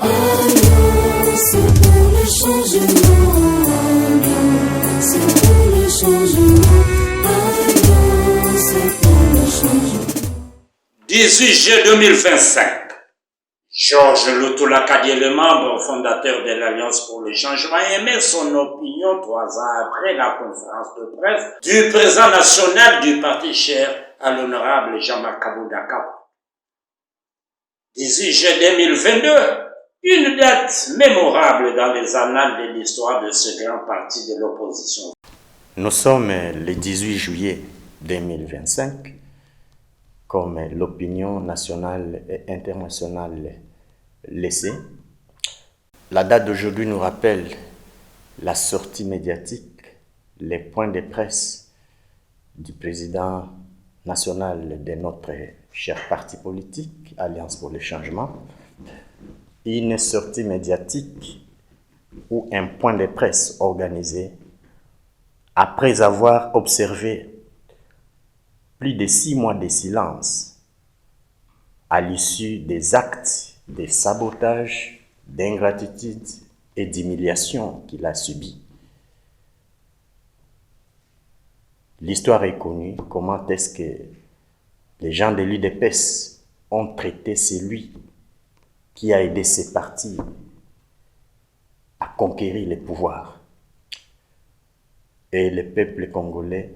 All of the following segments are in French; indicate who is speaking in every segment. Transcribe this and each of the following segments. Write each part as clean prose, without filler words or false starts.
Speaker 1: Alliance pour le changement. Alliance pour le changement. Alliance pour le changement.
Speaker 2: 18 juillet 2025. Georges Luthula Kadié, le membre fondateur de l'Alliance pour le changement, émet son opinion 3 ans après la conférence de presse du président national du parti cher à l'honorable Jean-Marc Kabounda Kaba. 18 juillet 2022, une date mémorable dans les annales de l'histoire de ce grand parti de l'opposition.
Speaker 3: Nous sommes le 18 juillet 2025, comme l'opinion nationale et internationale le sait. La date d'aujourd'hui nous rappelle la sortie médiatique, les points de presse du président national de notre cher parti politique, Alliance pour le changement. Une sortie médiatique ou un point de presse organisé après avoir observé plus de 6 mois de silence à l'issue des actes de sabotage, d'ingratitude et d'humiliation qu'il a subis. L'histoire est connue, comment est-ce que les gens de l'UDPS ont traité celui qui a aidé ces partis à conquérir le pouvoir. Et le peuple congolais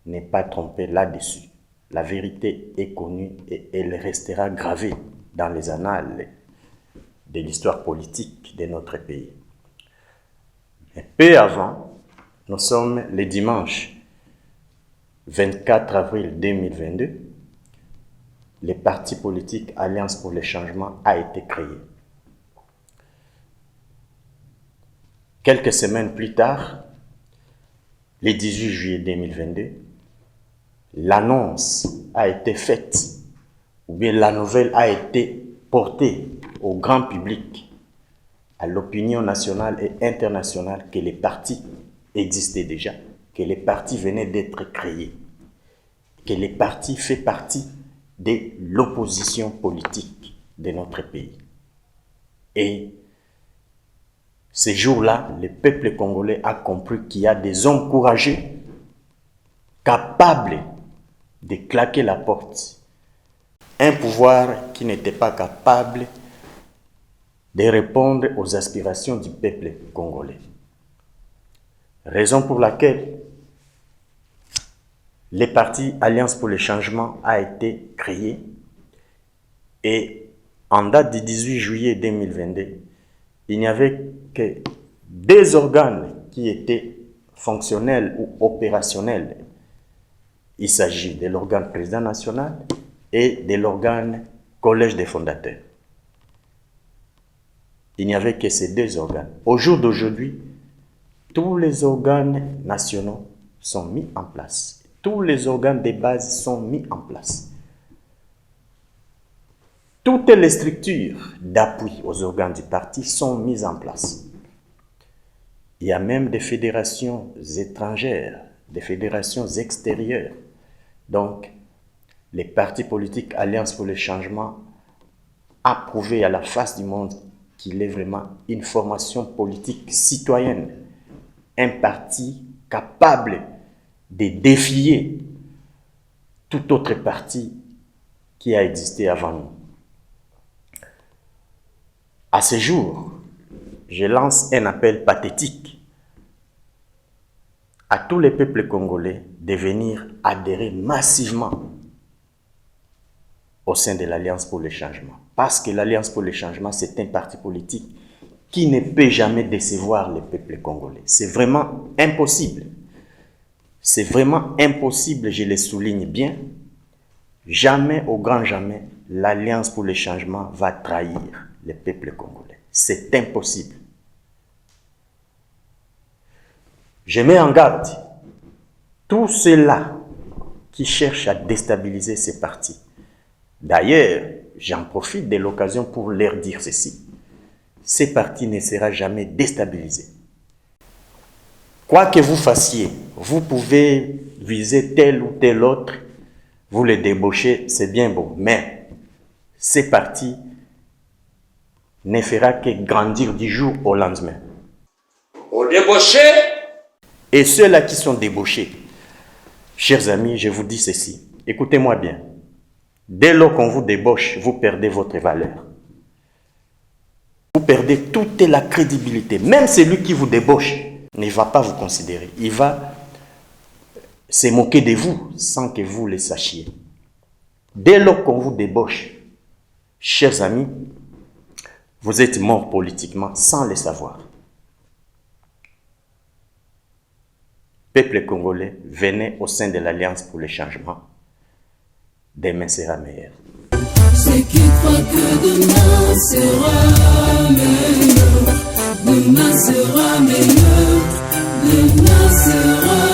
Speaker 3: n'est pas trompé là-dessus. La vérité est connue et elle restera gravée dans les annales de l'histoire politique de notre pays. Mais peu avant, nous sommes le dimanche 24 avril 2022, le parti politique Alliance pour le changement a été créé. Quelques semaines plus tard, le 18 juillet 2022, l'annonce a été faite, ou bien la nouvelle a été portée au grand public, à l'opinion nationale et internationale que les partis existaient déjà, que les partis venaient d'être créés, que les partis font partie de l'opposition politique de notre pays. Et ce jour-là, le peuple congolais a compris qu'il y a des hommes courageux, capables de claquer la porte. Un pouvoir qui n'était pas capable de répondre aux aspirations du peuple congolais. Raison pour laquelle le parti Alliance pour le changement a été créé et en date du 18 juillet 2022, il n'y avait que 2 organes qui étaient fonctionnels ou opérationnels. Il s'agit de l'organe président national et de l'organe collège des fondateurs. Il n'y avait que ces 2 organes. Au jour d'aujourd'hui, tous les organes nationaux sont mis en place. Tous les organes de base sont mis en place. Toutes les structures d'appui aux organes du parti sont mises en place. Il y a même des fédérations étrangères, des fédérations extérieures. Donc, les partis politiques Alliance pour le changement a prouvé à la face du monde qu'il est vraiment une formation politique citoyenne, un parti capable de défier tout autre parti qui a existé avant nous. À ce jour, je lance un appel pathétique à tous les peuples congolais de venir adhérer massivement au sein de l'Alliance pour le changement. Parce que l'Alliance pour le changement, c'est un parti politique qui ne peut jamais décevoir le peuple congolais. C'est vraiment impossible. C'est vraiment impossible, je le souligne bien. Jamais, au grand jamais, l'Alliance pour le changement va trahir le peuple congolais. C'est impossible. Je mets en garde tous ceux-là qui cherchent à déstabiliser ces partis. D'ailleurs, j'en profite de l'occasion pour leur dire ceci. Ces partis ne seront jamais déstabilisés. Quoi que vous fassiez, vous pouvez viser tel ou tel autre, vous les débauchez, c'est bien beau. Mais ces partis ne fera que grandir du jour au lendemain.
Speaker 2: Au débauché,
Speaker 3: Et ceux-là qui sont débauchés, chers amis, je vous dis ceci, écoutez-moi bien. Dès lors qu'on vous débauche, vous perdez votre valeur. Vous perdez toute la crédibilité. Même celui qui vous débauche ne va pas vous considérer. Il va se moquer de vous sans que vous le sachiez. Dès lors qu'on vous débauche, chers amis, vous êtes morts politiquement sans le savoir. Peuple congolais, venez au sein de l'Alliance pour le changement. Demain sera meilleur.
Speaker 1: Ceux qui croient que demain sera meilleur, demain sera meilleur, demain sera